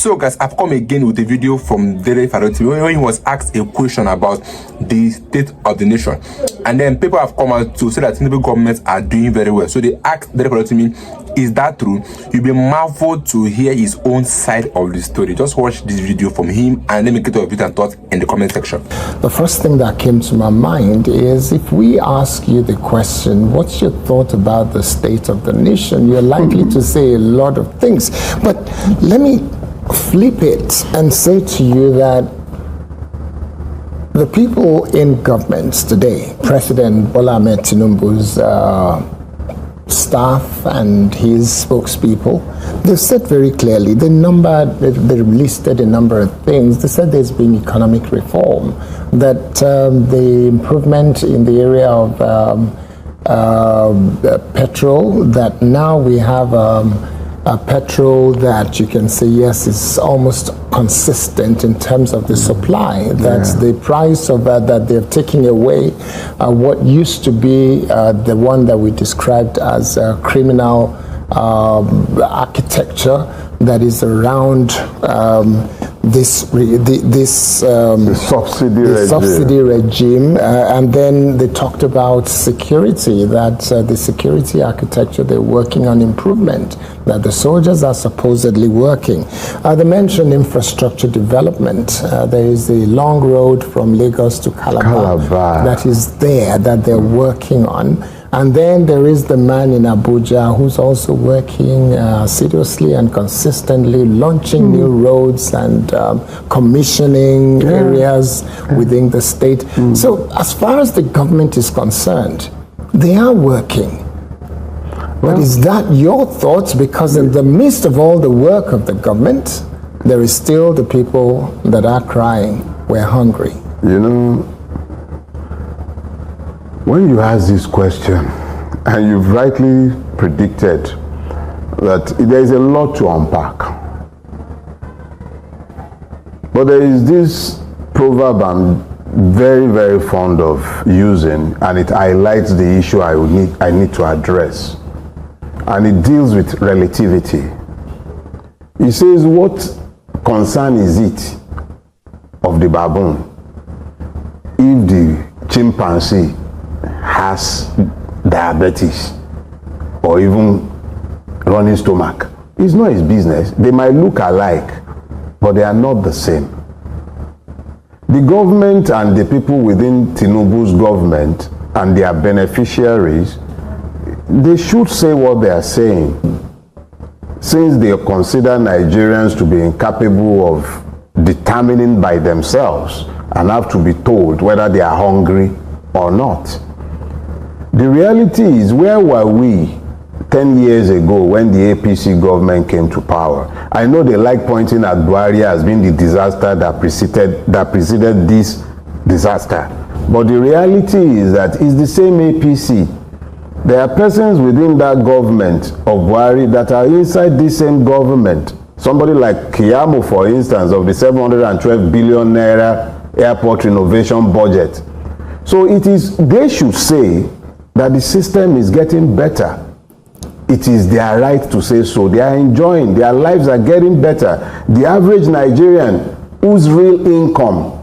So guys, I've come again with a video from Dele Farotimi when he was asked a question about the state of the nation, and then people have come out to say that Tinubu governments are doing very well. So they asked Dele Farotimi, is that true? You'll be marveled to hear his own side of the story. Just watch this video from him and let me get your views and thoughts in the comment section. The first thing that came to my mind is, if we ask you the question, what's your thought about the state of the nation, you're likely to say a lot of things. But let me flip it and say to you that the people in governments today, President Bola Ahmed Tinubu's staff and his spokespeople, they've said very clearly, they listed a number of things. They said there's been economic reform, that the improvement in the area of petrol, that now we have a petrol that you can say, yes, is almost consistent in terms of the supply. That's the price of that they're taking away what used to be the one that we described as criminal architecture that is around this subsidy regime, and then they talked about security, that the security architecture, they're working on improvement, that the soldiers are supposedly working. They mentioned infrastructure development. There is the long road from Lagos to Calabar that is there, that they're working on. And then there is the man in Abuja who's also working seriously and consistently, launching new roads and commissioning areas within the state. So as far as the government is concerned, they are working. But is that your thoughts? Because in the midst of all the work of the government, there is still the people that are crying, we're hungry. You know, when you ask this question, and you've rightly predicted that there is a lot to unpack, but there is this proverb I'm very, very fond of using, and it highlights the issue I need to address, and it deals with relativity. It says, what concern is it of the baboon if the chimpanzee has diabetes or even running stomach? It's not his business. They might look alike, but they are not the same. The government and the people within Tinubu's government and their beneficiaries, they should say what they are saying, since they consider Nigerians to be incapable of determining by themselves and have to be told whether they are hungry or not. The reality is, where were we 10 years ago when the APC government came to power? I know they like pointing at Buhari as being the disaster that preceded this disaster. But the reality is that it's the same APC. There are persons within that government of Buhari that are inside this same government. Somebody like Kiyamo, for instance, of the 712 billion naira airport renovation budget. So it is, they should say that the system is getting better. It is their right to say so. They are enjoying, their lives are getting better. The average Nigerian whose real income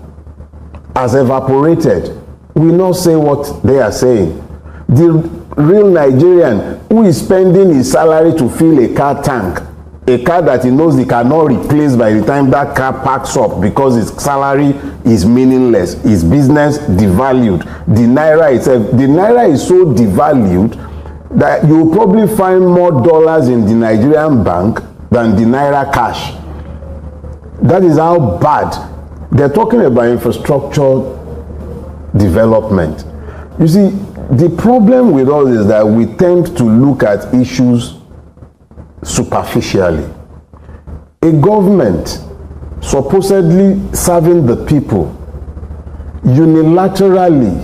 has evaporated will not say what they are saying. The real Nigerian who is spending his salary to fill a car tank, a car that he knows he cannot replace by the time that car packs up because his salary is meaningless, his business devalued. The naira itself, the naira is so devalued that you will probably find more dollars in the Nigerian bank than the naira cash. That is how bad. They're talking about infrastructure development. You see, the problem with us is that we tend to look at issues superficially. A government supposedly serving the people unilaterally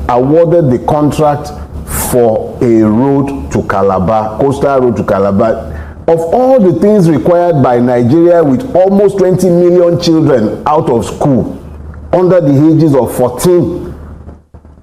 awarded the contract for a road to Calabar, coastal road to Calabar. Of all the things required by Nigeria, with almost 20 million children out of school, under the ages of 14,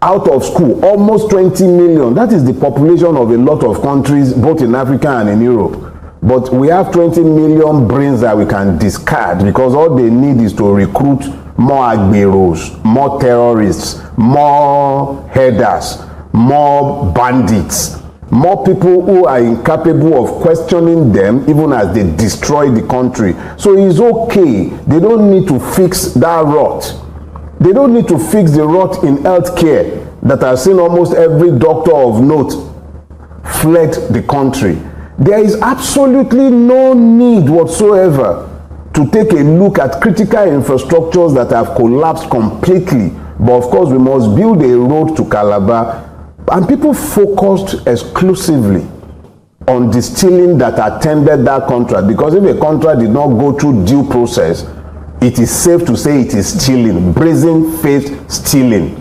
out of school, almost 20 million. That is the population of a lot of countries, both in Africa and in Europe. But we have 20 million brains that we can discard because all they need is to recruit more agberos, more terrorists, more headers, more bandits, more people who are incapable of questioning them even as they destroy the country. So it's okay. They don't need to fix that rot. They don't need to fix the rot in healthcare that I've seen almost every doctor of note fled the country. There is absolutely no need whatsoever to take a look at critical infrastructures that have collapsed completely. But of course, we must build a road to Calabar, and people focused exclusively on the stealing that attended that contract, because if a contract did not go through due process, it is safe to say it is stealing, brazen-faced stealing.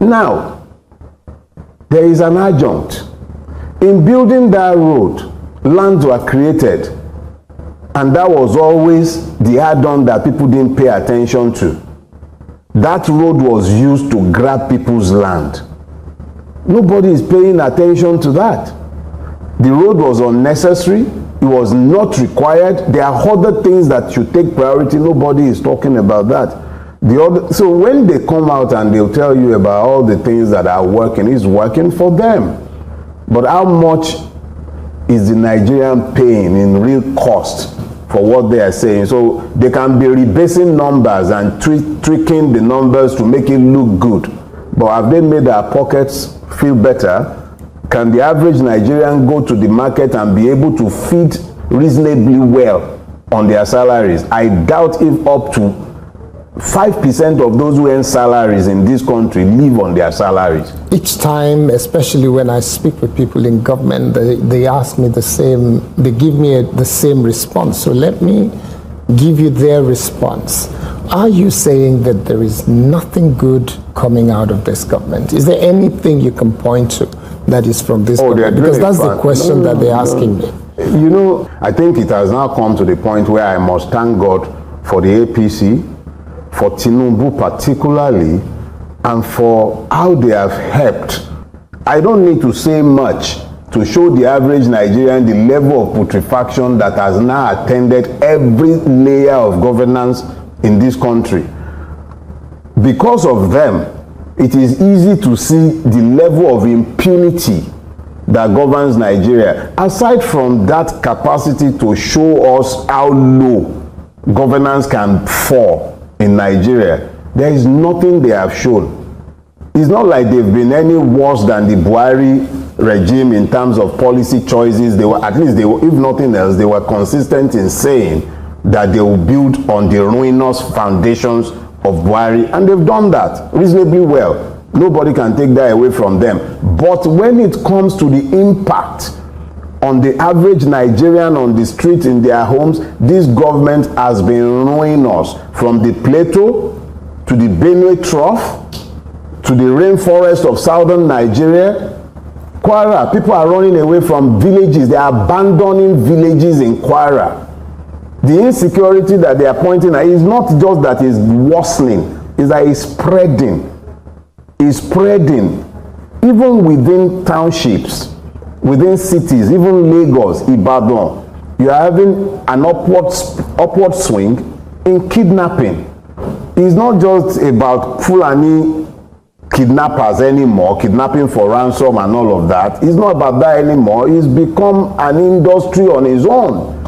Now, there is an adjunct. In building that road, lands were created, and that was always the add-on that people didn't pay attention to. That road was used to grab people's land. Nobody is paying attention to that. The road was unnecessary. It was not required. There are other things that should take priority. Nobody is talking about that. So when they come out and they'll tell you about all the things that are working, it's working for them. But how much is the Nigerian paying in real cost for what they are saying? So they can be rebasing numbers and tweaking the numbers to make it look good. But have they made our pockets feel better? Can the average Nigerian go to the market and be able to feed reasonably well on their salaries? I doubt if up to 5% of those who earn salaries in this country live on their salaries. Each time, especially when I speak with people in government, they ask me the same, they give me the same response. So let me give you their response. Are you saying that there is nothing good coming out of this government? Is there anything you can point to that is from this government? Because that's the question that they're asking me. You know, I think it has now come to the point where I must thank God for the APC, for Tinubu particularly, and for how they have helped. I don't need to say much to show the average Nigerian the level of putrefaction that has now attended every layer of governance in this country. Because of them, it is easy to see the level of impunity that governs Nigeria. Aside from that capacity to show us how low governance can fall in Nigeria, there is nothing they have shown. It's not like they've been any worse than the Buhari regime in terms of policy choices. They were, at least they were, if nothing else, they were consistent in saying that they will build on the ruinous foundations of Buhari, and they've done that reasonably well. Nobody can take that away from them. But when it comes to the impact on the average Nigerian on the street in their homes, this government has been ruinous. From the plateau to the Benue Trough to the rainforest of southern Nigeria, Kwara, people are running away from villages. They are abandoning villages in Kwara. The insecurity that they are pointing at is not just that it's worsening, it's that it's spreading. It's spreading even within townships, within cities, even Lagos, Ibadan. You are having an upward swing in kidnapping. It's not just about Fulani kidnappers anymore, kidnapping for ransom and all of that. It's not about that anymore. It's become an industry on its own.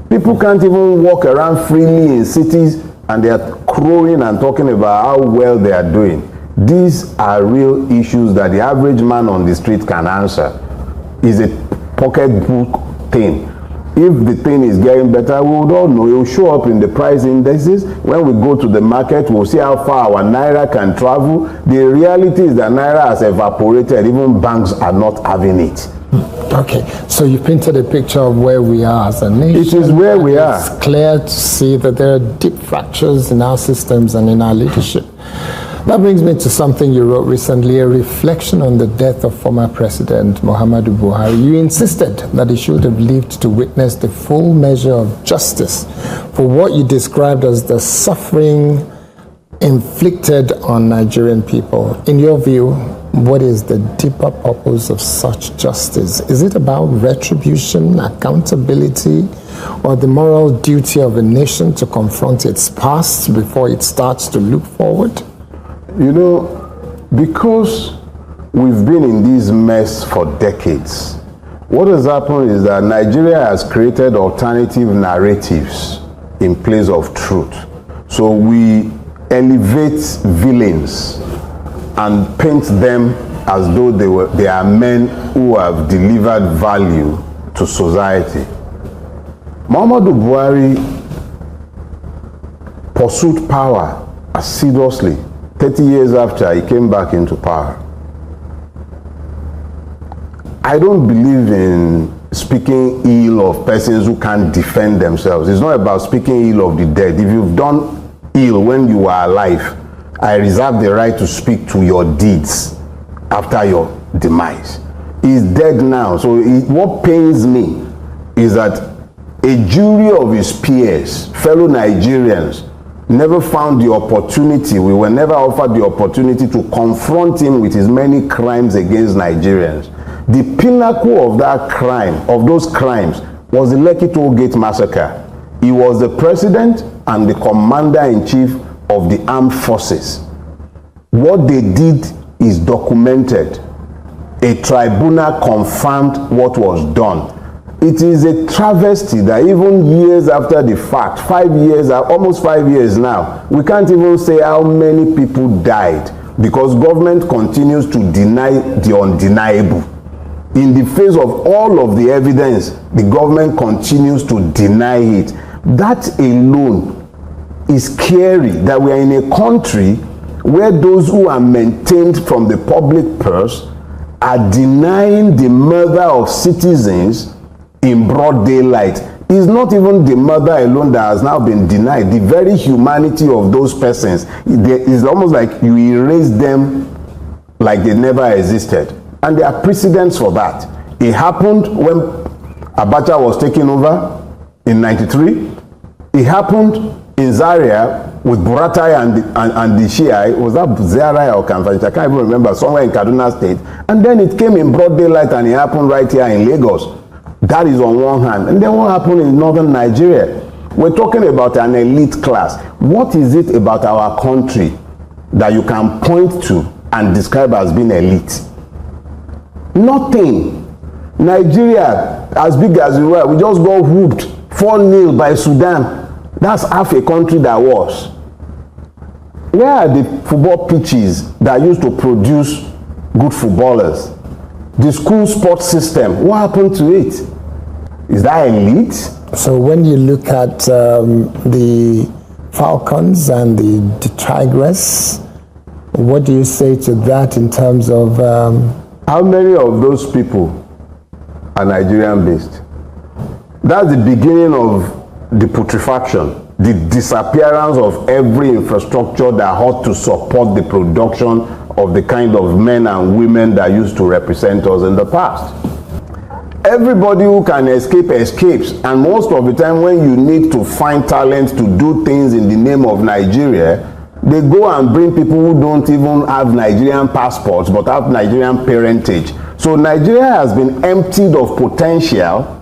People can't even walk around freely in cities, and they are crowing and talking about how well they are doing. These are real issues that the average man on the street can answer. It's a pocketbook thing. If the thing is getting better, we would all know. It will show up in the price indexes. When we go to the market, we'll see how far our naira can travel. The reality is that naira has evaporated. Even banks are not having it. Okay, so you painted a picture of where we are as a nation. It is where we are. It's clear to see that there are deep fractures in our systems and in our leadership. That brings me to something you wrote recently, a reflection on the death of former President Muhammadu Buhari. You insisted that he should have lived to witness the full measure of justice for what you described as the suffering inflicted on Nigerian people. In your view, what is the deeper purpose of such justice? Is it about retribution, accountability, or the moral duty of a nation to confront its past before it starts to look forward? You know, because we've been in this mess for decades, what has happened is that Nigeria has created alternative narratives in place of truth. So we elevate villains and paint them as though they are men who have delivered value to society. Muhammadu Buhari pursued power assiduously 30 years after he came back into power. I don't believe in speaking ill of persons who can't defend themselves. It's not about speaking ill of the dead. If you've done ill when you were alive, I reserve the right to speak to your deeds after your demise. He's dead now. So what pains me is that a jury of his peers, fellow Nigerians, never found the opportunity, we were never offered the opportunity to confront him with his many crimes against Nigerians. The pinnacle of that crime, of those crimes, was the Lekki Toll Gate massacre. He was the president and the commander-in-chief of the armed forces. What they did is documented. A tribunal confirmed what was done. It is a travesty that even years after the fact, 5 years, almost 5 years now, we can't even say how many people died because government continues to deny the undeniable. In the face of all of the evidence, the government continues to deny it. That alone is scary, that we are in a country where those who are maintained from the public purse are denying the murder of citizens in broad daylight. It's not even the murder alone that has now been denied. The very humanity of those persons, it's almost like you erase them like they never existed. And there are precedents for that. It happened when Abacha was taken over in '93. It happened in Zaria with Buratai and the Shia. Was that Zaria or Kamfanj? I can't even remember. Somewhere in Kaduna State. And then it came in broad daylight and it happened right here in Lagos. That is on one hand. And then what happened in northern Nigeria? We're talking about an elite class. What is it about our country that you can point to and describe as being elite? Nothing. Nigeria, as big as we were, we just got whooped 4-0 by Sudan. That's half a country that was. Where are the football pitches that used to produce good footballers? The school sports system, what happened to it? Is that elite? So when you look at the Falcons and the Tigress, what do you say to that in terms of... How many of those people are Nigerian based? That's the beginning of the putrefaction, the disappearance of every infrastructure that ought to support the production of the kind of men and women that used to represent us in the past. Everybody who can escape escapes, and most of the time when you need to find talent to do things in the name of Nigeria, they go and bring people who don't even have Nigerian passports but have Nigerian parentage. So Nigeria has been emptied of potential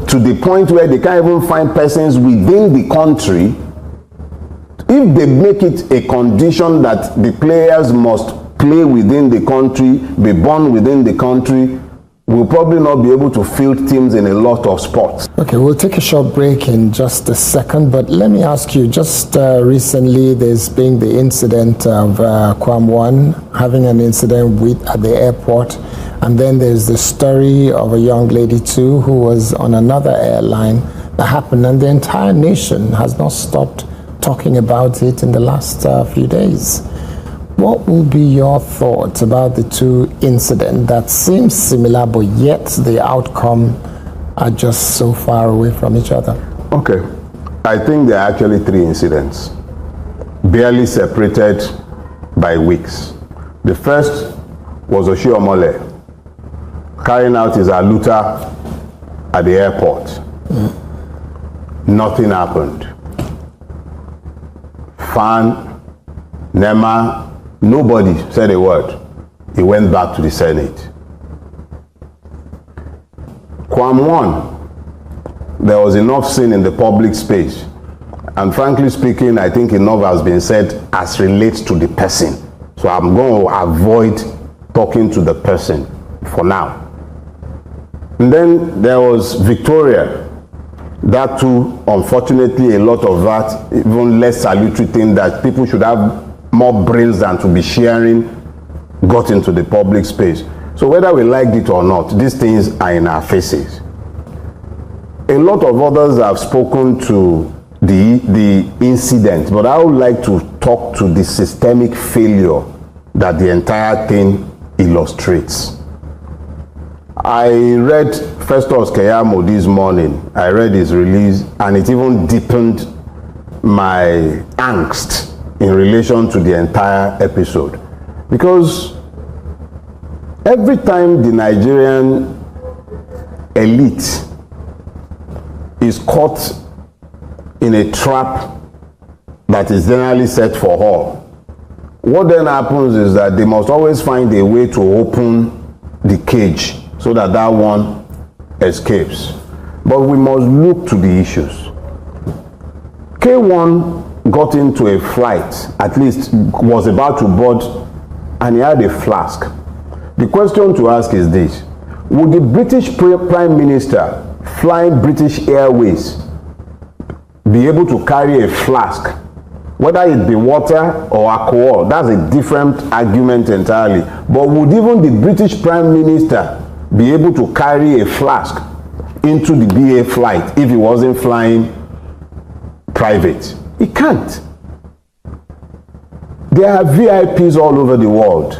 to the point where they can't even find persons within the country. If they make it a condition that the players must play within the country, be born within the country, we'll probably not be able to field teams in a lot of sports. Okay, we'll take a short break in just a second, but let me ask you, just recently there's been the incident of Kwam1 having an incident at the airport, and then there's the story of a young lady too who was on another airline that happened, and the entire nation has not stopped talking about it in the last few days. What will be your thoughts about the two incidents that seem similar, but yet the outcome are just so far away from each other? Okay, I think there are actually 3 incidents, barely separated by weeks. The first was Oshiomhole carrying out his aluta at the airport. Nothing happened. FAN, NEMA, nobody said a word. he went back to the Senate. Quam 1, there was enough sin in the public space. And frankly speaking, I think enough has been said as relates to the person. So I'm going to avoid talking to the person for now. And then there was Victoria. That too, unfortunately, a lot of that, even less salutary thing that people should have more brains than to be sharing, got into the public space. So whether we liked it or not, these things are in our faces. A lot of others have spoken to the incident, but I would like to talk to the systemic failure that the entire thing illustrates. I read Festus Keyamo this morning. I read his release, and it even deepened my angst in relation to the entire episode. Because every time the Nigerian elite is caught in a trap that is generally set for all, what then happens is that they must always find a way to open the cage so that that one escapes. But we must look to the issues. K1 got into a flight, at least was about to board, and he had a flask. The question to ask is this: would the British Prime Minister flying British Airways be able to carry a flask, whether it be water or alcohol? That's a different argument entirely. But would even the British Prime Minister be able to carry a flask into the BA flight if he wasn't flying private? He can't. There are VIPs all over the world,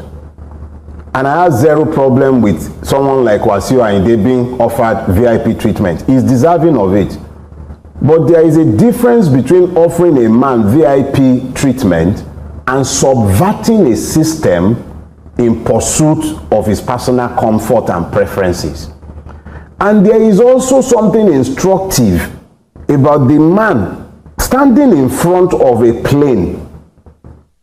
and I have zero problem with someone like Wasiu Ayinde being offered VIP treatment. He's deserving of it. But there is a difference between offering a man VIP treatment and subverting a system in pursuit of his personal comfort and preferences. And there is also something instructive about the man standing in front of a plane,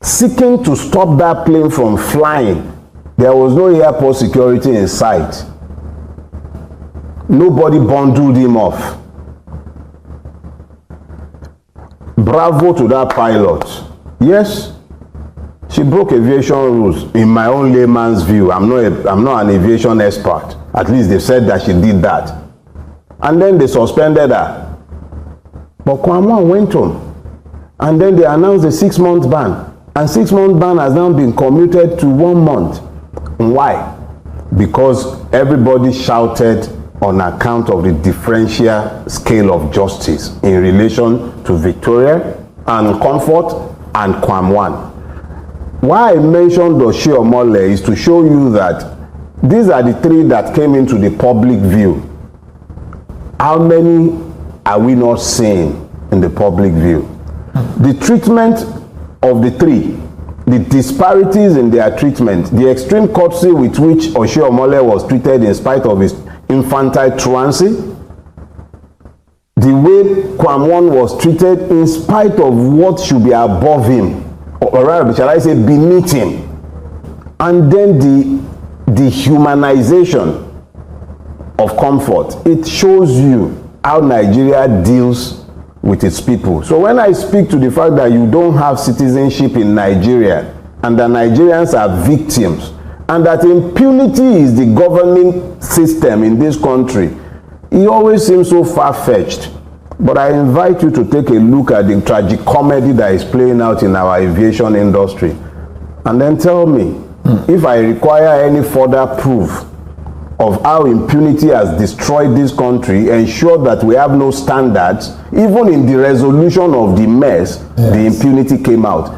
seeking to stop that plane from flying. There was no airport security in sight. Nobody bundled him off. Bravo to that pilot. Yes, she broke aviation rules in my own layman's view. I'm not an aviation expert. At least they said that she did that. And then they suspended her. But Kwame went home. And then they announced a 6-month ban. And 6-month ban has now been commuted to 1 month. Why? Because everybody shouted on account of the differential scale of justice in relation to Victoria and Comfort and Quam 1. Why I mentioned Oshie Omole is to show you that these are the three that came into the public view. How many are we not seeing in the public view? The treatment of the three, the disparities in their treatment, the extreme courtesy with which Oshie Omole was treated in spite of his infantile truancy, the way Quam 1 was treated in spite of what should be above him, or rather, shall I say, beneath him, and then the humanization of Comfort. It shows you how Nigeria deals with its people. So when I speak to the fact that you don't have citizenship in Nigeria and the Nigerians are victims, and that impunity is the governing system in this country, it always seems so far-fetched. But I invite you to take a look at the tragic comedy that is playing out in our aviation industry, and then tell me if I require any further proof of how impunity has destroyed this country, ensure that we have no standards. Even in the resolution of the mess, the impunity came out.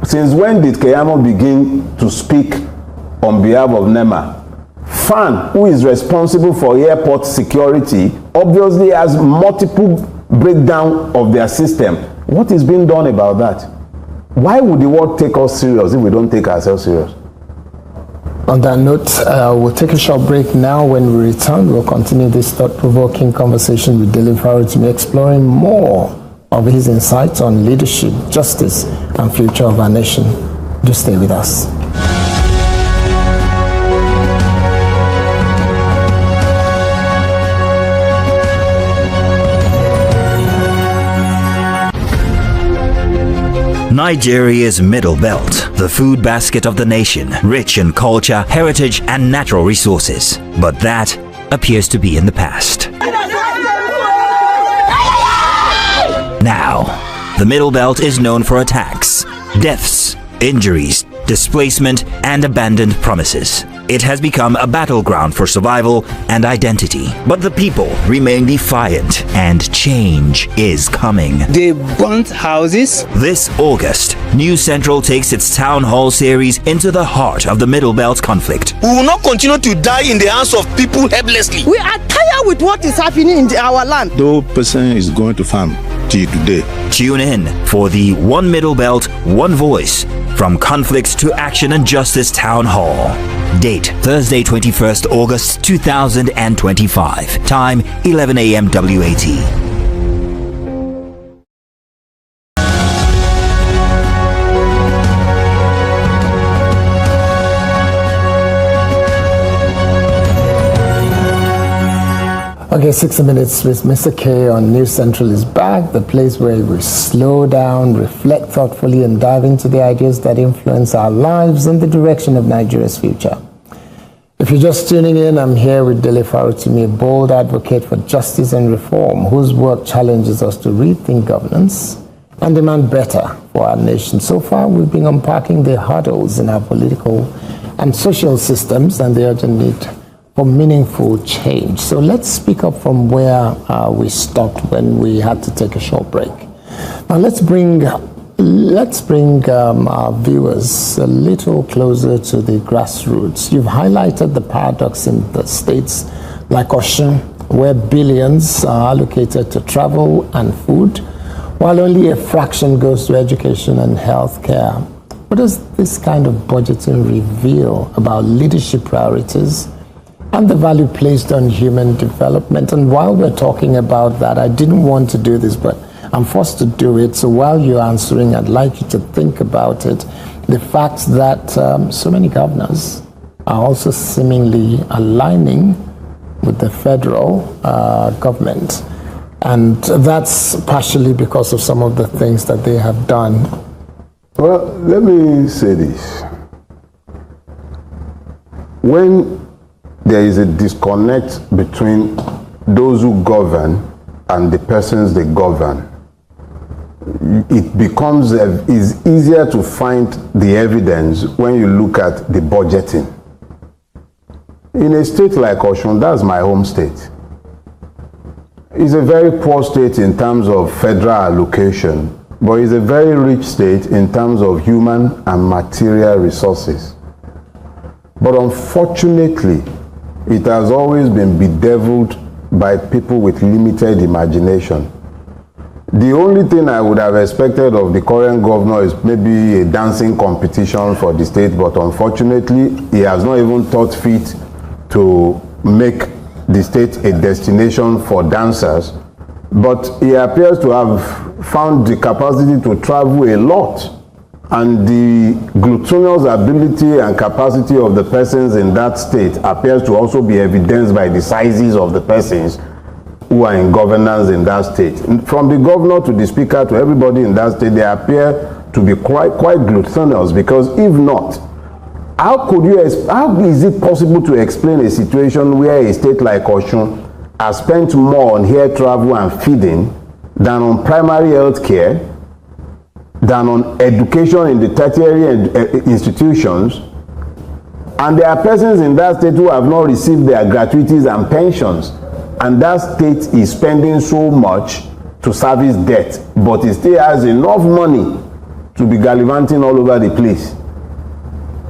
Since when did Keyamo begin to speak on behalf of NEMA? FAN, who is responsible for airport security, obviously has multiple breakdown of their system. What is being done about that? Why would the world take us serious if we don't take ourselves serious? On that note, we'll take a short break now. When we return, we'll continue this thought-provoking conversation with Dele Farotimi, exploring more of his insights on leadership, justice, and future of our nation. Do stay with us. Nigeria's Middle Belt, the food basket of the nation, rich in culture, heritage, and natural resources. But that appears to be in the past. Now, the Middle Belt is known for attacks, deaths, injuries, displacement, and abandoned promises. It has become a battleground for survival and identity. But the people remain defiant, and change is coming. They burnt houses. This August, News Central takes its town hall series into the heart of the Middle Belt conflict. We will not continue to die in the hands of people helplessly. We are tired with what is happening in our land. No person is going to farm till today. Tune in for the One Middle Belt, One Voice, from conflict to action and justice town hall. Date Thursday 21st August 2025. Time 11 a.m. WAT. Okay, 60 Minutes with Mr. K on News Central is back, the place where we slow down, reflect thoughtfully, and dive into the ideas that influence our lives and the direction of Nigeria's future. If you're just tuning in, I'm here with Dele Farotimi, a bold advocate for justice and reform, whose work challenges us to rethink governance and demand better for our nation. So far, we've been unpacking the hurdles in our political and social systems and the urgent need for meaningful change. So let's speak up from where we stopped when we had to take a short break. Now let's bring our viewers a little closer to the grassroots. You've highlighted the paradox in the states like Osun, where billions are allocated to travel and food, while only a fraction goes to education and health care. What does this kind of budgeting reveal about leadership priorities and the value placed on human development? And while we're talking about that, I didn't want to do this, but I'm forced to do it. So while you're answering, I'd like you to think about it. The fact that so many governors are also seemingly aligning with the federal government. And that's partially because of some of the things that they have done. Well, let me say this. When there is a disconnect between those who govern and the persons they govern, it becomes is easier to find the evidence when you look at the budgeting. In a state like Osun, that's my home state. It's a very poor state in terms of federal allocation, but it's a very rich state in terms of human and material resources. But unfortunately, it has always been bedeviled by people with limited imagination. The only thing I would have expected of the current governor is maybe a dancing competition for the state, but unfortunately, he has not even thought fit to make the state a destination for dancers. But he appears to have found the capacity to travel a lot, and the glutinous ability and capacity of the persons in that state appears to also be evidenced by the sizes of the persons who are in governance in that state. From the governor to the speaker to everybody in that state, they appear to be quite glutinous, because if not, how is it possible to explain a situation where a state like Osun has spent more on air travel and feeding than on primary health care, than on education in the tertiary institutions, and there are persons in that state who have not received their gratuities and pensions, and that state is spending so much to service debt, but it still has enough money to be gallivanting all over the place.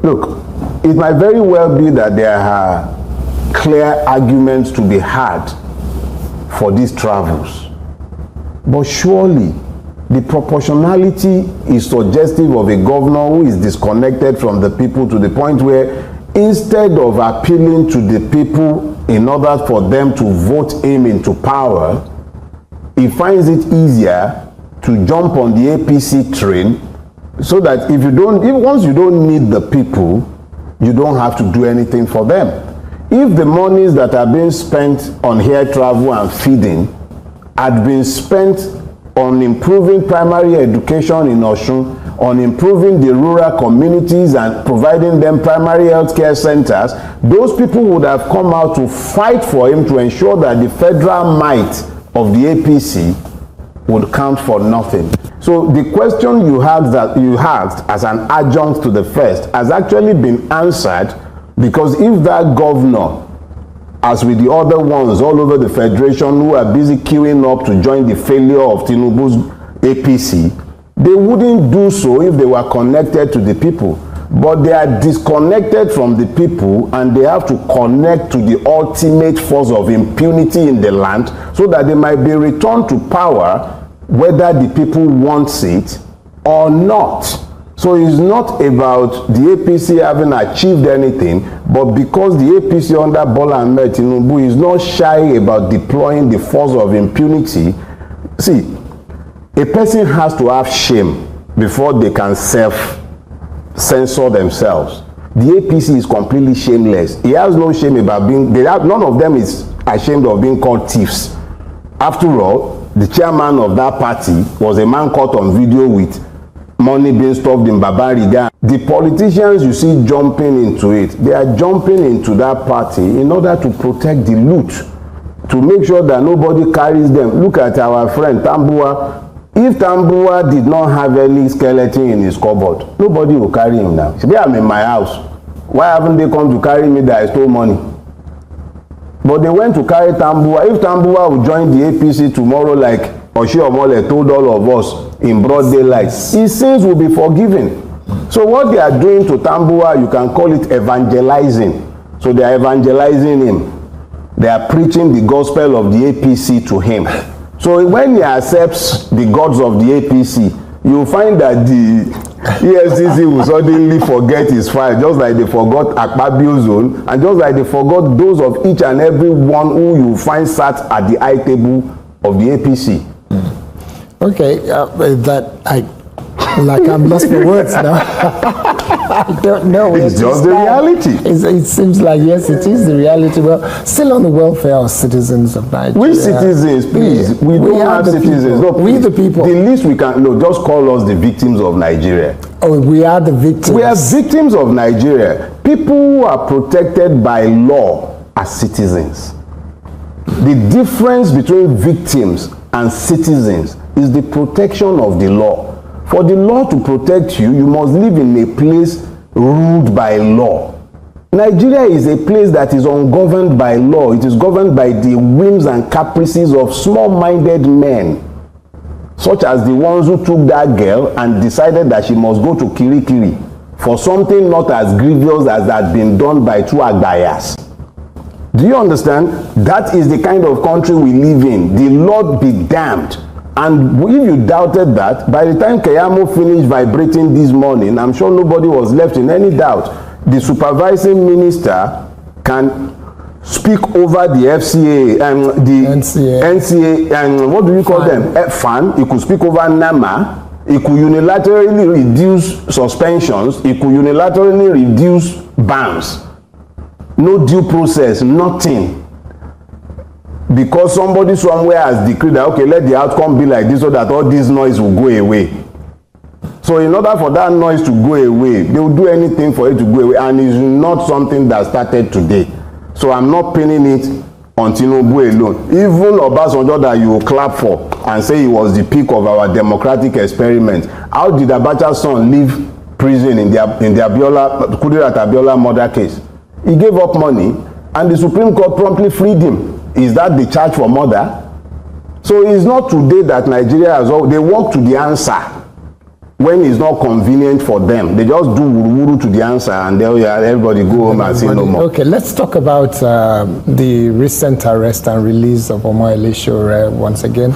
Look, it might very well be that there are clear arguments to be had for these travels, but surely the proportionality is suggestive of a governor who is disconnected from the people to the point where, instead of appealing to the people in order for them to vote him into power, he finds it easier to jump on the APC train, so that once you don't need the people, you don't have to do anything for them. If the monies that are being spent on air travel and feeding had been spent on improving primary education in Osun, on improving the rural communities and providing them primary health care centers, those people would have come out to fight for him to ensure that the federal might of the APC would count for nothing. So the question you had as an adjunct to the first has actually been answered, because if that governor, as with the other ones all over the federation who are busy queuing up to join the failure of Tinubu's APC, they wouldn't do so if they were connected to the people. But they are disconnected from the people, and they have to connect to the ultimate force of impunity in the land so that they might be returned to power whether the people want it or not. So it's not about the APC having achieved anything, but because the APC under Bola Ahmed Tinubu is not shy about deploying the force of impunity. See, a person has to have shame before they can self-censor themselves. The APC is completely shameless. He has no shame about being, none of them is ashamed of being called thieves. After all, the chairman of that party was a man caught on video with money being stuffed in Babariga. The politicians you see jumping into it, they are jumping into that party in order to protect the loot, to make sure that nobody carries them. Look at our friend Tambuwa. If Tambuwa did not have any skeleton in his cupboard, nobody will carry him now. Say, I'm in my house. Why haven't they come to carry me that I stole money? But they went to carry Tambuwa. If Tambuwa will join the APC tomorrow, like Oshiomole told all of us in broad daylight, his sins will be forgiven. So what they are doing to Tambuwa, you can call it evangelizing. So they are evangelizing him. They are preaching the gospel of the APC to him. So when he accepts the gods of the APC, you will find that the EFCC will suddenly forget his file, just like they forgot Akpabio's own, and just like they forgot those of each and every one who you find sat at the high table of the APC. Okay, I'm lost for words now. I don't know. It's just the reality. It seems like, yes, it is the reality. Well, still on the welfare of citizens of Nigeria. We citizens, please. We don't have citizens. No, we the people. The least we can, no, just call us the victims of Nigeria. Oh, we are the victims. We are victims of Nigeria. People who are protected by law are citizens. The difference between victims and citizens is the protection of the law. For the law to protect you, you must live in a place ruled by law. Nigeria is a place that is ungoverned by law. It is governed by the whims and caprices of small-minded men, such as the ones who took that girl and decided that she must go to Kirikiri for something not as grievous as had been done by two Agbayas. Do you understand? That is the kind of country we live in. The Lord be damned. And if you doubted that, by the time Keyamo finished vibrating this morning, I'm sure nobody was left in any doubt. The supervising minister can speak over the FCA and the NCA and what do you call them? FAN. He could speak over NAMA. He could unilaterally reduce suspensions. He could unilaterally reduce bans. No due process, nothing. Because somebody somewhere has decreed that, okay, let the outcome be like this so that all this noise will go away. So in order for that noise to go away, they will do anything for it to go away, and it's not something that started today. So I'm not pinning it on Tinubu alone. Even Obasanjo that you will clap for and say he was the peak of our democratic experiment. How did Abacha's son leave prison in the Abiola, Kudirat Abiola murder case? He gave up money, and the Supreme Court promptly freed him. Is that the charge for murder? So it's not today that Nigeria has all, they walk to the answer when it's not convenient for them. They just do wuru-wuru to the answer, and then everybody go home and say no more. Okay, let's talk about the recent arrest and release of Omoyele Sowore once again.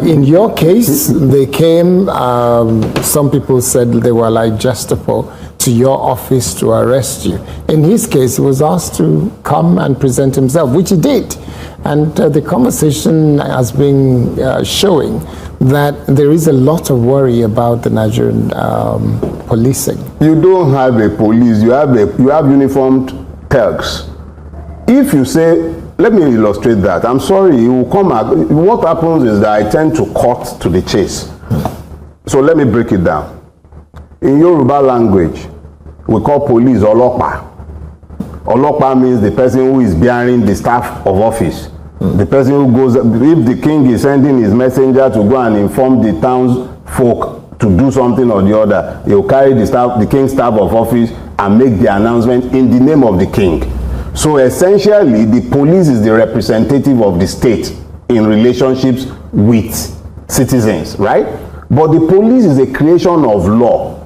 In your case, they came, some people said they were like Gestapo to your office to arrest you. In his case, he was asked to come and present himself, which he did. And the conversation has been showing that there is a lot of worry about the Nigerian policing. You don't have a police, you have uniformed thugs. If you say, let me illustrate that. I'm sorry, it will come out. What happens is that I tend to cut to the chase. So let me break it down. In Yoruba language, we call police Olopa. Olopa means the person who is bearing the staff of office. The person who goes, if the king is sending his messenger to go and inform the townsfolk to do something or the other, he will carry the king's staff of office and make the announcement in the name of the king. So essentially, the police is the representative of the state in relationships with citizens, right? But the police is a creation of law.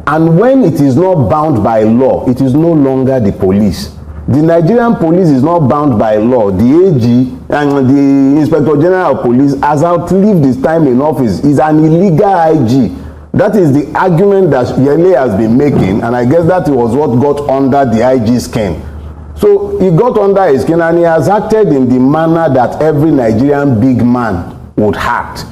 And when it is not bound by law, it is no longer the police. The Nigerian police is not bound by law. The AG and the Inspector General of Police has outlived his time in office. He's an illegal IG. That is the argument that Yele has been making, and I guess that was what got under the IG's skin. So he got under his skin and he has acted in the manner that every Nigerian big man would act.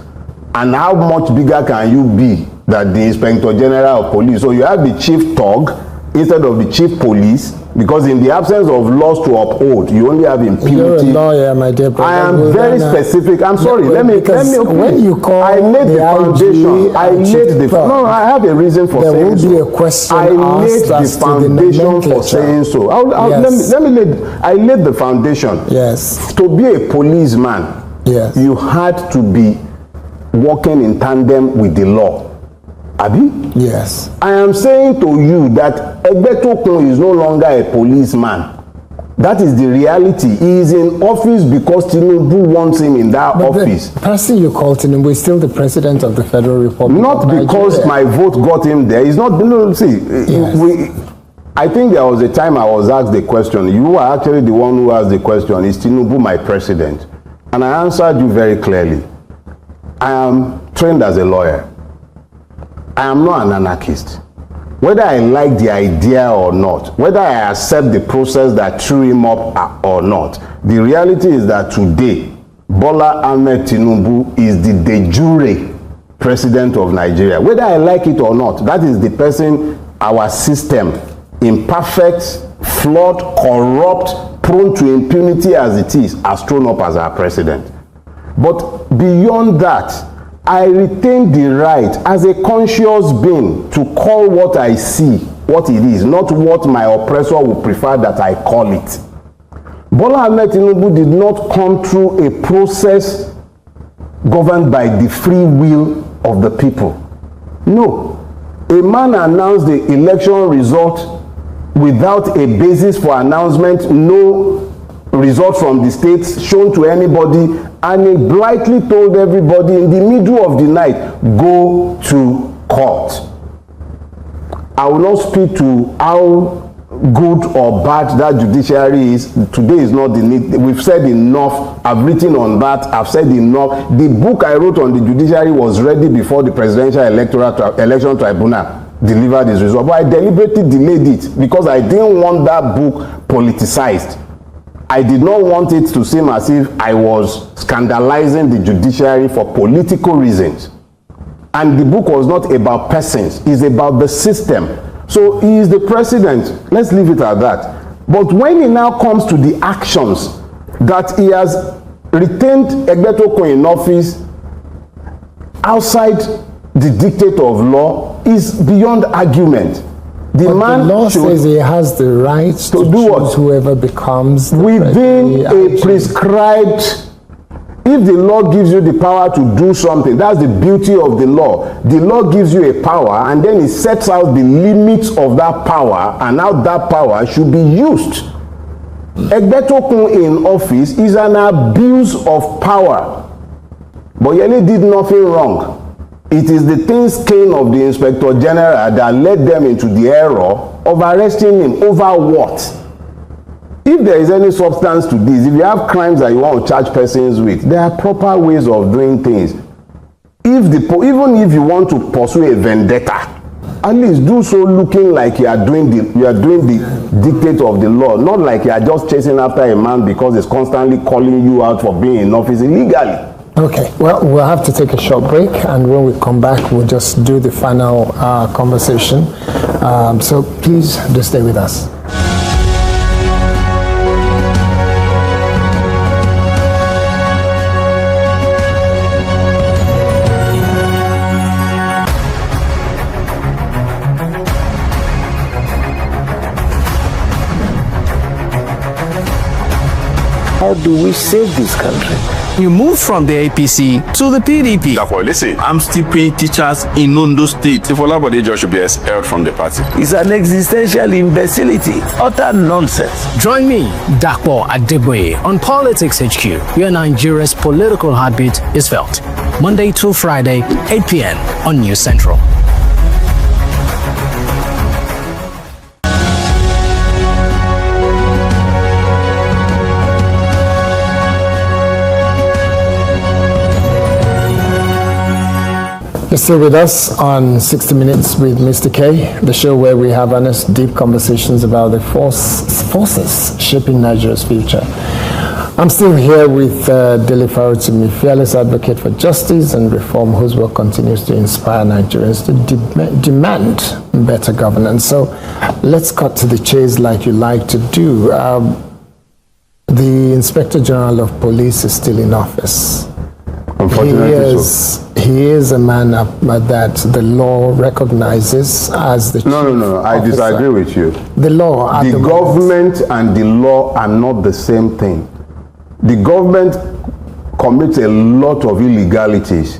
And how much bigger can you be than the Inspector General of Police? So you have the chief thug instead of the chief police, because in the absence of laws to uphold, you only have impunity. You're a lawyer, my dear brother. I am very specific. I'm sorry. Let me. When you call I laid the foundation. I have a reason for saying so. There will be a question I laid the foundation for saying so. I laid the foundation. Yes. To be a policeman, yes, you had to be working in tandem with the law. Abi? Yes. I am saying to you that Egbetokun is no longer a policeman. That is the reality. He is in office because Tinubu wants him in that office. The person you call Tinubu is still the president of the Federal Republic. Not because my vote got him there. It's not. No, see, yes. I think there was a time I was asked the question. You were actually the one who asked the question, is Tinubu my president? And I answered you very clearly. I am trained as a lawyer. I am not an anarchist. Whether I like the idea or not, whether I accept the process that threw him up or not, the reality is that today, Bola Ahmed Tinubu is the de jure president of Nigeria. Whether I like it or not, that is the person our system, imperfect, flawed, corrupt, prone to impunity as it is, has thrown up as our president. But beyond that, I retain the right as a conscious being to call what I see what it is, not what my oppressor would prefer that I call it. Bola Ahmed Tinubu did not come through a process governed by the free will of the people. No. A man announced the election result without a basis for announcement, no result from the states shown to anybody, and he blithely told everybody in the middle of the night, go to court. I will not speak to how good or bad that judiciary is. Today is not the need. We've said enough. I've written on that. I've said enough. The book I wrote on the judiciary was ready before the Presidential Election Tribunal delivered its result. But I deliberately delayed it because I didn't want that book politicized. I did not want it to seem as if I was scandalizing the judiciary for political reasons. And the book was not about persons, it's about the system. So he is the president, let's leave it at that. But when it now comes to the actions that he has retained Egbetokun in office outside the dictate of law is beyond argument. The law says he has the right to do what? Whoever becomes within a prescribed. If the law gives you the power to do something, that's the beauty of the law. The law gives you a power, and then it sets out the limits of that power and how that power should be used. Egbetokun in office is an abuse of power. But Yele did nothing wrong. It is the thin skin of the Inspector General that led them into the error of arresting him over what? If there is any substance to this, if you have crimes that you want to charge persons with, there are proper ways of doing things. Even if you want to pursue a vendetta, at least do so looking like you are doing the dictate of the law, not like you are just chasing after a man because he's constantly calling you out for being in office illegally. Okay, well, we'll have to take a short break, and when we come back, we'll just do the final conversation. So please do stay with us. how do we save this country? You moved from the APC to the PDP. Therefore, listen, I'm still paying teachers in Ondo State. If Olabode just should be expelled from the party. It's an existential imbecility, utter nonsense. Join me, Dapo Adeboye, on Politics HQ, where Nigeria's political heartbeat is felt. Monday to Friday, 8 p.m. on News Central. You're still with us on 60 Minutes with Mr. K, the show where we have honest, deep conversations about the forces shaping Nigeria's future. I'm still here with Dele Farotimi, fearless advocate for justice and reform, whose work continues to inspire Nigerians to demand better governance. So let's cut to the chase like you like to do. The Inspector General of Police is still in office. He is a man that the law recognizes as the chief No. I officer. disagree with you. The law. The government and the law are not the same thing. The government commits a lot of illegalities,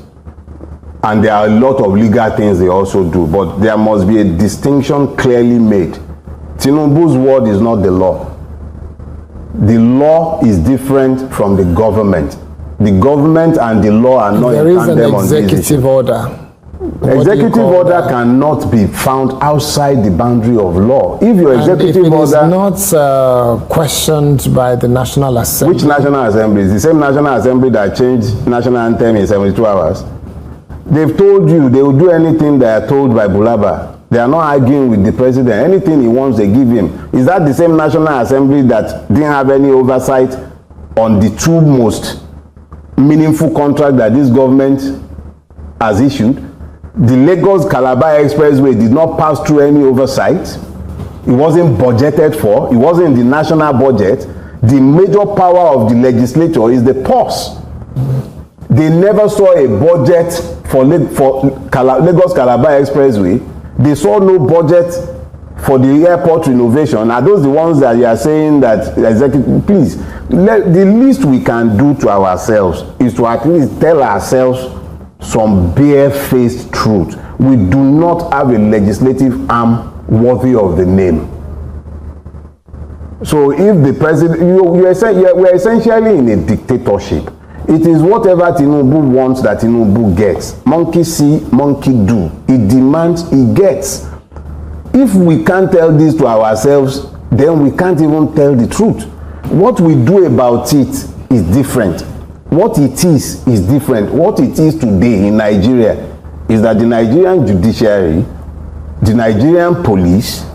and there are a lot of legal things they also do, but there must be a distinction clearly made. Tinubu's word is not the law. The law is different from the government. The government and the law are not in tandem on this issue. There is an executive order. Executive order cannot be found outside the boundary of law. If your executive order is not questioned by the National Assembly. Which National Assembly? Is the same National Assembly that changed national anthem in 72 hours. They've told you they will do anything they are told by Bulaba. They are not arguing with the president. Anything he wants, they give him. Is that the same National Assembly that didn't have any oversight on the two most meaningful contract that this government has issued? The Lagos-Calabar Expressway did not pass through any oversight. It wasn't budgeted for. It wasn't in the national budget. The major power of the legislature is the purse. They never saw a budget for Lagos-Calabar Expressway. They saw no budget for the airport renovation. Are those the ones that you are saying that executive? Please, the least we can do to ourselves is to at least tell ourselves some barefaced truth. We do not have a legislative arm worthy of the name. So if the president, we're essentially in a dictatorship. It is whatever Tinubu wants that Tinubu gets. Monkey see, monkey do. He demands, he gets. If we can't tell this to ourselves, then we can't even tell the truth. What we do about it is different. What it is different. What it is today in Nigeria is that the Nigerian judiciary, the Nigerian police,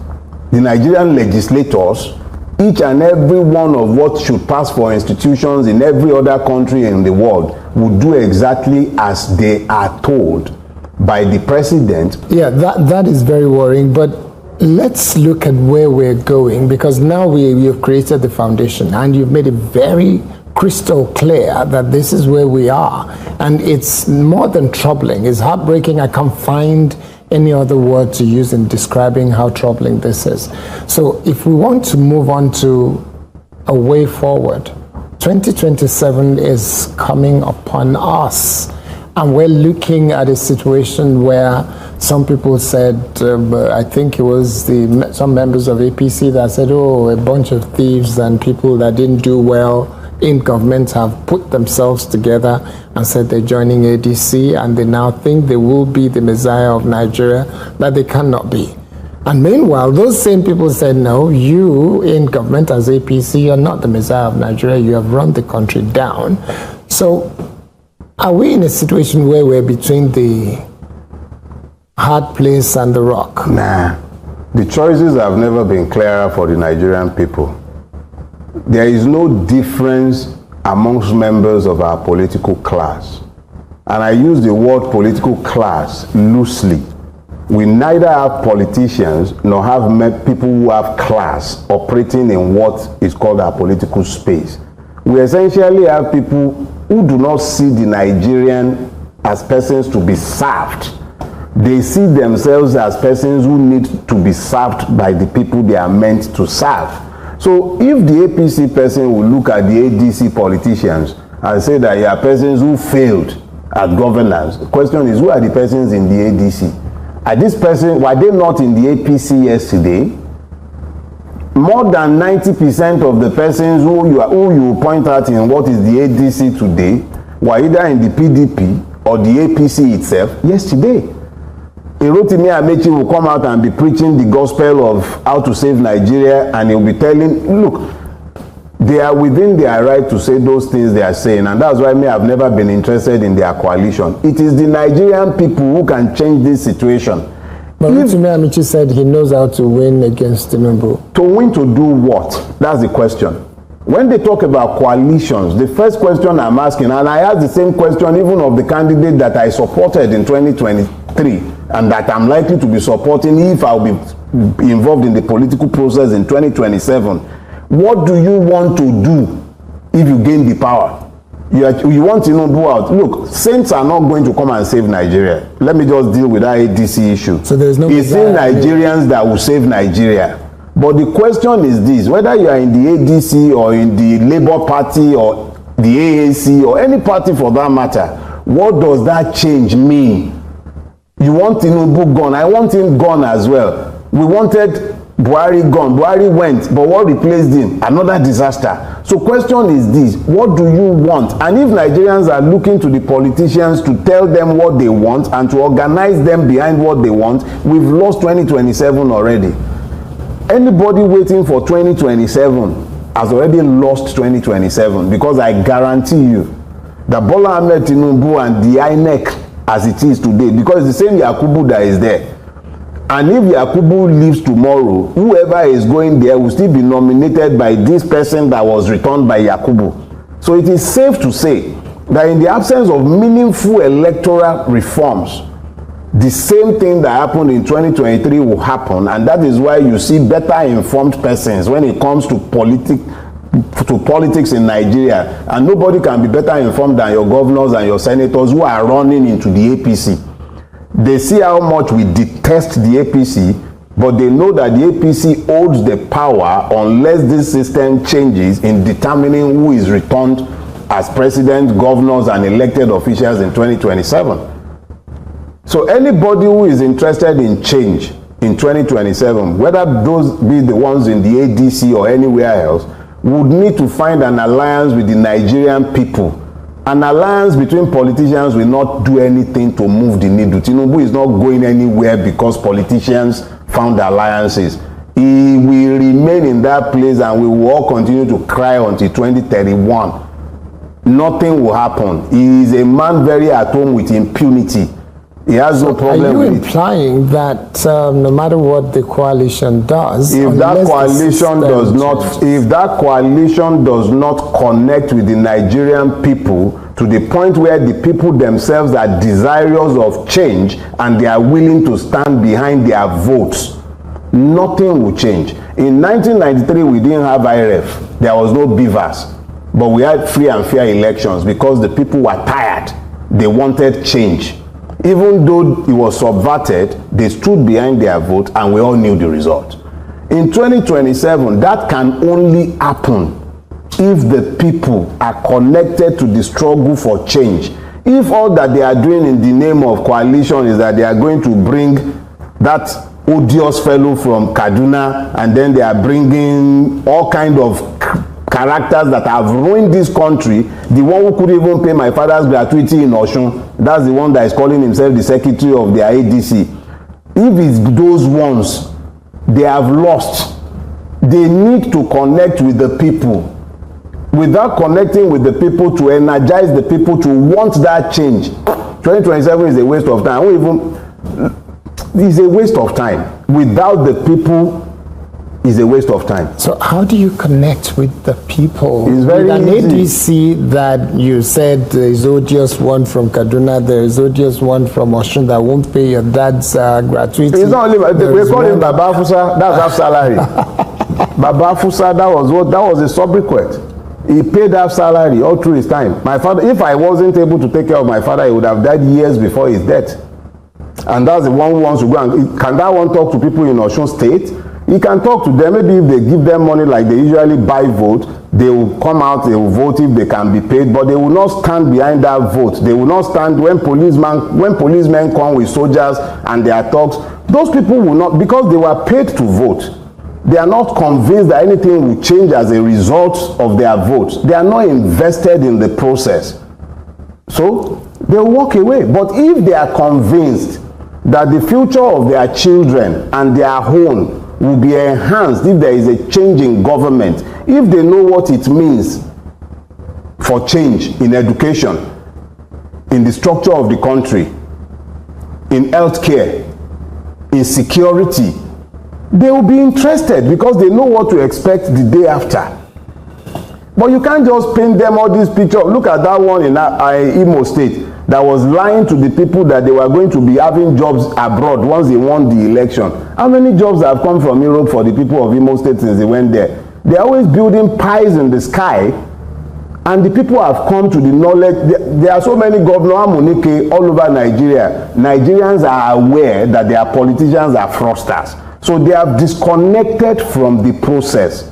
the Nigerian legislators, each and every one of what should pass for institutions in every other country in the world will do exactly as they are told by the president. Yeah, that is very worrying, but let's look at where we're going, because now you've created the foundation and you've made it very crystal clear that this is where we are, and it's more than troubling. It's heartbreaking. I can't find any other word to use in describing how troubling this is. So if we want to move on to a way forward, 2027 is coming upon us, and we're looking at a situation where some people said, I think it was some members of APC that said, oh, a bunch of thieves and people that didn't do well in government have put themselves together and said they're joining ADC, and they now think they will be the Messiah of Nigeria, that they cannot be. And meanwhile, those same people said, no, you in government as APC, you're not the Messiah of Nigeria, you have run the country down. So are we in a situation where we're between the hard place and the rock? Nah. The choices have never been clearer for the Nigerian people. There is no difference amongst members of our political class. And I use the word political class loosely. We neither have politicians nor have people who have class operating in what is called our political space. We essentially have people who do not see the Nigerian as persons to be served. They see themselves as persons who need to be served by the people they are meant to serve. So if the APC person will look at the ADC politicians and say that they are persons who failed at governance, the question is, who are the persons in the ADC? Are these persons, were they not in the APC yesterday? More than 90% of the persons who you point out in what is the ADC today were either in the PDP or the APC itself yesterday. Rotimi Amechi will come out and be preaching the gospel of how to save Nigeria, and he'll be telling, look, they are within their right to say those things they are saying, and that's why me have never been interested in their coalition. It is the Nigerian people who can change this situation. But Rotimi Amechi said he knows how to win against Tinubu. To win to do what? That's the question. When they talk about coalitions, the first question I'm asking, and I asked the same question even of the candidate that I supported in 2023, and that I'm likely to be supporting if I'll be involved in the political process in 2027. What do you want to do if you gain the power? You want Tinubu out. Look, saints are not going to come and save Nigeria. Let me just deal with that ADC issue. So there's no it's still Nigerians that will save Nigeria. But the question is this, whether you are in the ADC or in the Labour Party or the AAC or any party for that matter, what does that change mean? You want Tinubu gone. I want him gone as well. We wanted Buhari gone. Buhari went, but what replaced him? Another disaster. So question is this, what do you want? And if Nigerians are looking to the politicians to tell them what they want and to organize them behind what they want, we've lost 2027 already. Anybody waiting for 2027 has already lost 2027, because I guarantee you that Bola Ahmed Tinubu and the INEC as it is today, because it's the same Yakubu that is there. And if Yakubu leaves tomorrow, whoever is going there will still be nominated by this person that was returned by Yakubu. So it is safe to say that in the absence of meaningful electoral reforms, the same thing that happened in 2023 will happen, and that is why you see better informed persons when it comes to politics in Nigeria, and nobody can be better informed than your governors and your senators who are running into the APC. They see how much we detest the APC, but they know that the APC holds the power unless this system changes in determining who is returned as president, governors, and elected officials in 2027. So anybody who is interested in change in 2027, whether those be the ones in the ADC or anywhere else, would need to find an alliance with the Nigerian people. An alliance between politicians will not do anything to move the needle. Tinubu is not going anywhere because politicians found alliances. He will remain in that place, and we will all continue to cry until 2031. Nothing will happen. He is a man very at home with impunity. He has no problem with it. Are you implying that no matter what the coalition does, if that coalition does not connect with the Nigerian people to the point where the people themselves are desirous of change and they are willing to stand behind their votes, nothing will change. In 1993, we didn't have IRF. There was no beavers. But we had free and fair elections because the people were tired. They wanted change. Even though it was subverted, they stood behind their vote, and we all knew the result. In 2027, that can only happen if the people are connected to the struggle for change. If all that they are doing in the name of coalition is that they are going to bring that odious fellow from Kaduna, and then they are bringing all kind of characters that have ruined this country, the one who could even pay my father's gratuity in Osun, that's the one that is calling himself the secretary of the ADC. If it's those ones, they have lost. They need to connect with the people. Without connecting with the people to energize the people to want that change, 2027 is a waste of time. It's a waste of time. Without the people, is a waste of time. So how do you connect with the people? It's very easy. ADC that you said there is odious one from Kaduna, there is odious one from Osun that won't pay your dad's gratuity. It's not only, we call him Baba Fusa, that's half salary. Baba Fusa, that was a sobriquet. He paid half salary all through his time. My father, if I wasn't able to take care of my father, he would have died years before his death. And that's the one who wants to go and, can that one talk to people in Osun State? He can talk to them. Maybe if they give them money like they usually buy vote, they will come out, they will vote if they can be paid, but they will not stand behind that vote. They will not stand when policemen come with soldiers and their talks. Those people will not, because they were paid to vote. They are not convinced that anything will change as a result of their votes. They are not invested in the process. So they will walk away. But if they are convinced that the future of their children and their home will be enhanced if there is a change in government, if they know what it means for change in education, in the structure of the country, in healthcare, in security, they will be interested because they know what to expect the day after. But you can't just paint them all these pictures. Look at that one in Imo State that was lying to the people that they were going to be having jobs abroad once they won the election. How many jobs have come from Europe for the people of Imo State since they went there? They're always building pies in the sky, and the people have come to the knowledge. There are so many governors all over Nigeria. Nigerians are aware that their politicians are fraudsters. So they have disconnected from the process.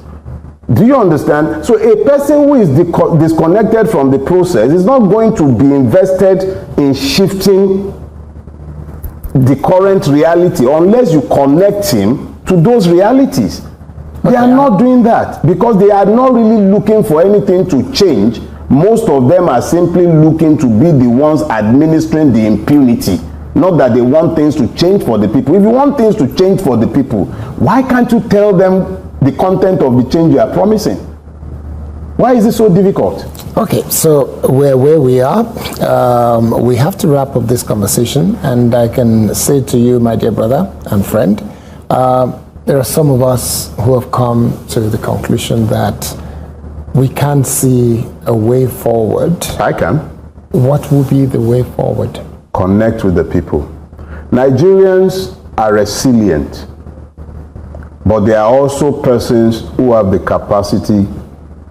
Do you understand? So a person who is disconnected from the process is not going to be invested in shifting the current reality unless you connect him to those realities. They are not doing that because they are not really looking for anything to change. Most of them are simply looking to be the ones administering the impunity. Not that they want things to change for the people. If you want things to change for the people, why can't you tell them the content of the change you are promising? Why is it so difficult? Okay, so where we are, we have to wrap up this conversation, and I can say to you, my dear brother and friend, there are some of us who have come to the conclusion that we can't see a way forward. I can. What would be the way forward? Connect with the people. Nigerians are resilient, but there are also persons who have the capacity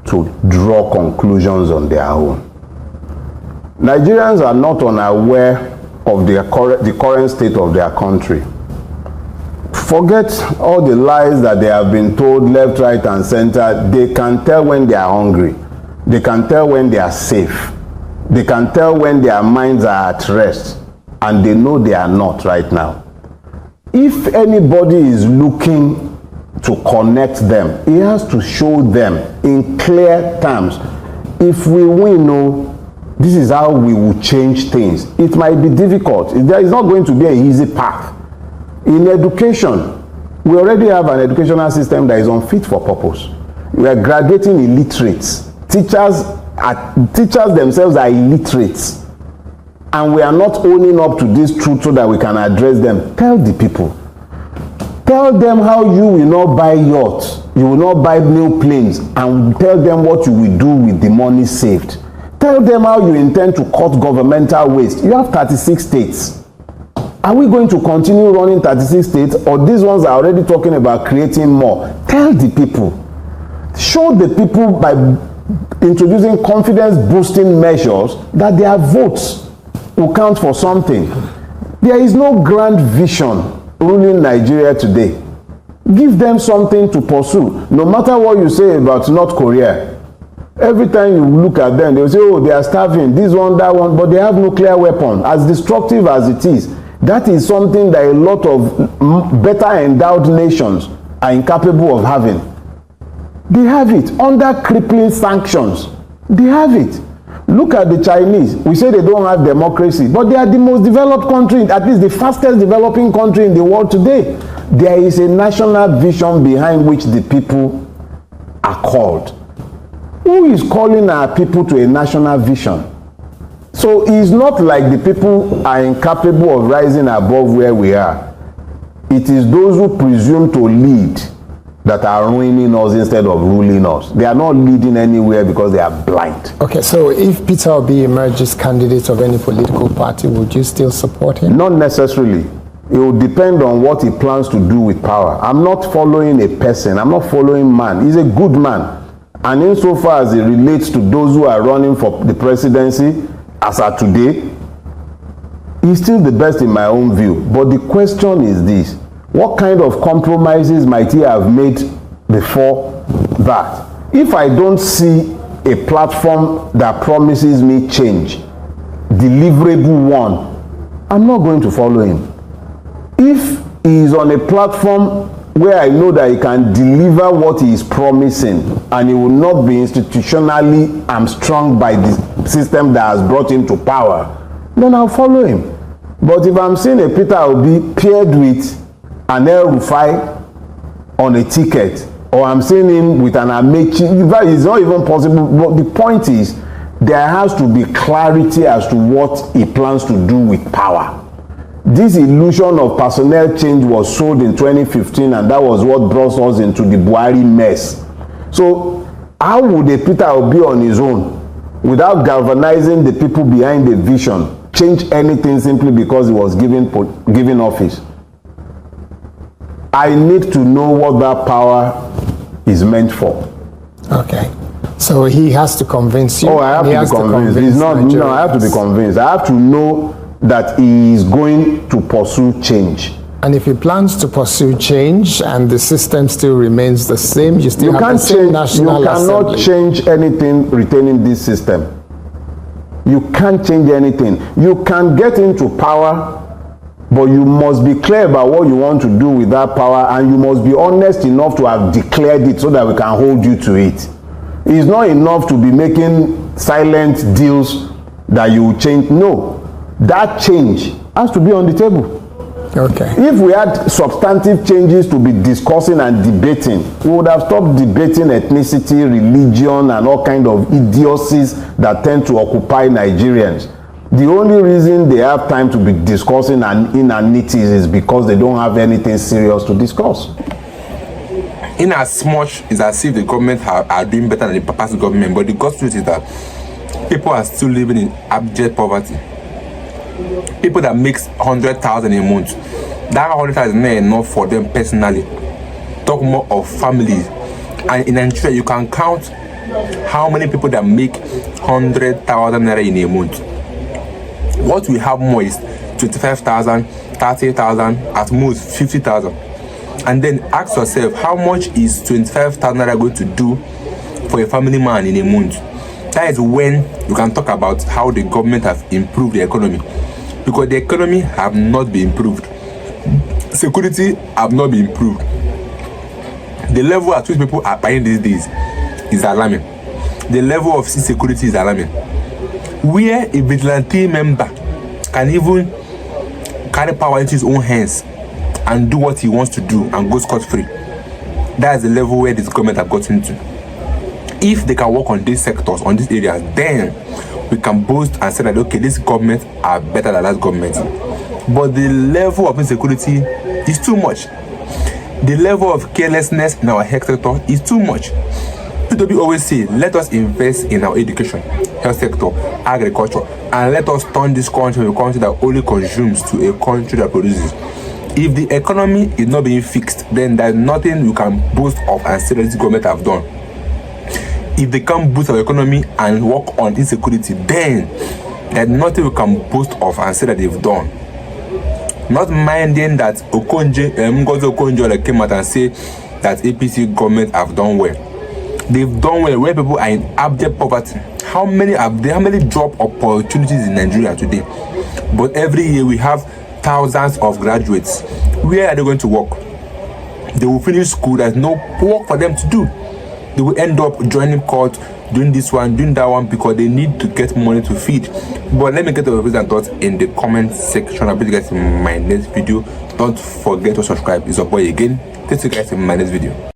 to draw conclusions on their own. Nigerians are not unaware of the current state of their country. Forget all the lies that they have been told left, right, and center. They can tell when they are hungry. They can tell when they are safe. They can tell when their minds are at rest, and they know they are not right now. If anybody is looking to connect them, he has to show them in clear terms. If we win, this is how we will change things. It might be difficult. There is not going to be an easy path. In education, we already have an educational system that is unfit for purpose. We are graduating illiterates. Teachers themselves are illiterates, and we are not owning up to this truth so that we can address them. Tell the people. Tell them how you will not buy yachts, you will not buy new planes, and tell them what you will do with the money saved. Tell them how you intend to cut governmental waste. You have 36 states. Are we going to continue running 36 states, or these ones are already talking about creating more? Tell the people. Show the people by introducing confidence-boosting measures that their votes will count for something. There is no grand vision ruling Nigeria today. Give them something to pursue. No matter what you say about North Korea, every time you look at them, they will say, oh, they are starving, this one, that one, but they have nuclear weapon. As destructive as it is, that is something that a lot of better endowed nations are incapable of having. They have it under crippling sanctions. They have it. Look at the Chinese. We say they don't have democracy, but they are the most developed country, at least the fastest developing country in the world today. There is a national vision behind which the people are called. Who is calling our people to a national vision? So it's not like the people are incapable of rising above where we are. It is those who presume to lead that are ruining us instead of ruling us. They are not leading anywhere because they are blind. Okay, so if Peter Obi emerges candidate of any political party, would you still support him? Not necessarily. It will depend on what he plans to do with power. I'm not following a person. I'm not following man. He's a good man. And insofar as it relates to those who are running for the presidency, as of today, he's still the best in my own view. But the question is this: What kind of compromises might he have made before that? If I don't see a platform that promises me change, deliverable one, I'm not going to follow him. If he is on a platform where I know that he can deliver what he is promising and he will not be institutionally hamstrung by the system that has brought him to power, then I'll follow him. But if I'm seeing a Peter Obi paired with an El Rufai on a ticket, or I'm seeing him with an Amechi, in fact, it's not even possible. But the point is, there has to be clarity as to what he plans to do with power. This illusion of personnel change was sold in 2015, and that was what brought us into the Buhari mess. So how would a Peter Obi on his own, without galvanizing the people behind the vision, change anything simply because he was given office? I need to know what that power is meant for. Okay. So he has to convince you. Oh, I have to be convinced. It's not, no, I have to be convinced. I have to know that he is going to pursue change. And if he plans to pursue change and the system still remains the same, you still have the same National Assembly. You cannot change anything retaining this system. You can't change anything. You can get into power, but you must be clear about what you want to do with that power, and you must be honest enough to have declared it so that we can hold you to it. It's not enough to be making silent deals that you will change. No, that change has to be on the table. Okay. If we had substantive changes to be discussing and debating, we would have stopped debating ethnicity, religion, and all kind of idiocies that tend to occupy Nigerians. The only reason they have time to be discussing inanities is because they don't have anything serious to discuss. In as much it's as if the government are doing better than the past government, but the God's truth is that people are still living in abject poverty. People that makes 100,000 a month, that 100,000 is not enough for them personally. Talk more of families, and in Nigeria you can count how many people that make 100,000 naira in a month. What we have more is 25,000, 30,000, at most 50,000. And then ask yourself, how much is 25,000 naira going to do for a family man in a month? That is when you can talk about how the government have improved the economy. Because the economy have not been improved. Security have not been improved. The level at which people are buying these days is alarming. The level of security is alarming. Where a vigilante member can even carry power into his own hands and do what he wants to do and go scot-free. That is the level where this government have gotten to. If they can work on these sectors, on these areas, then we can boast and say that, okay, this government are better than that government. But the level of insecurity is too much. The level of carelessness in our health sector is too much. Tinubu always say, let us invest in our education, health sector, agriculture, and let us turn this country to a country that only consumes to a country that produces. If the economy is not being fixed, then there's nothing you can boast of and say that this government have done. If they can't boost our economy and work on insecurity, then there's nothing we can boast of and say that they've done. Not minding that Ngozi Okonjo came out and say that APC government have done well. They've done well where people are in abject poverty. How many job opportunities in Nigeria today? But every year we have thousands of graduates. Where are they going to work? They will finish school, there's no work for them to do. They will end up joining court, doing this one, doing that one, because they need to get money to feed. But let me get your views and thoughts in the comment section. I'll be you guys in my next video. Don't forget to subscribe. It's your boy again. Take you guys in my next video.